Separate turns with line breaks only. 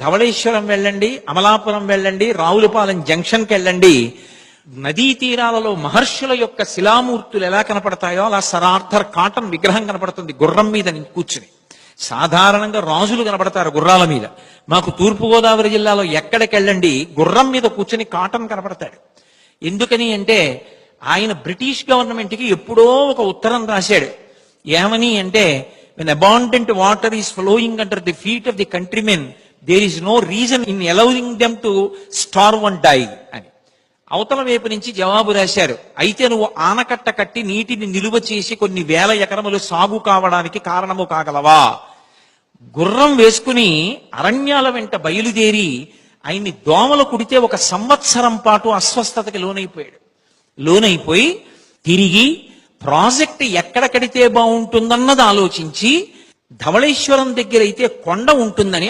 ధవళేశ్వరం వెళ్ళండి, అమలాపురం వెళ్ళండి, రావులపాలెం జంక్షన్కి వెళ్ళండి. నదీ తీరాలలో మహర్షుల యొక్క శిలామూర్తులు ఎలా కనపడతాయో అలా సర్ ఆర్థర్ కాటన్ విగ్రహం కనపడుతుంది గుర్రం మీద కూర్చుని. సాధారణంగా రాజులు కనపడతారు గుర్రాల మీద. మాకు తూర్పుగోదావరి జిల్లాలో ఎక్కడికి వెళ్ళండి గుర్రం మీద కూర్చుని కాటన్ కనపడతాడు. ఎందుకని అంటే ఆయన బ్రిటిష్ గవర్నమెంట్ కి ఎప్పుడో ఒక ఉత్తరం రాశాడు. ఏమని అంటే, when abundant water is flowing under the feet of the countrymen, there is no reason in allowing them to starve and die అని. అవతల వైపు నుంచి జవాబు రాశారు, అయితే నువ్వు ఆనకట్ట కట్టి నీటిని నిలువ చేసి కొన్ని వేల ఎకరములు సాగు కావడానికి కారణము కాగలవా? గుర్రం వేసుకుని అరణ్యాల వెంట బయలుదేరి ఆయన్ని దోమలు కుడితే 1 సంవత్సరం పాటు అస్వస్థతకి లోనైపోయి తిరిగి ప్రాజెక్ట్ ఎక్కడ కడితే బాగుంటుందన్నది ఆలోచించి ధవళేశ్వరం దగ్గర అయితే కొండ ఉంటుందని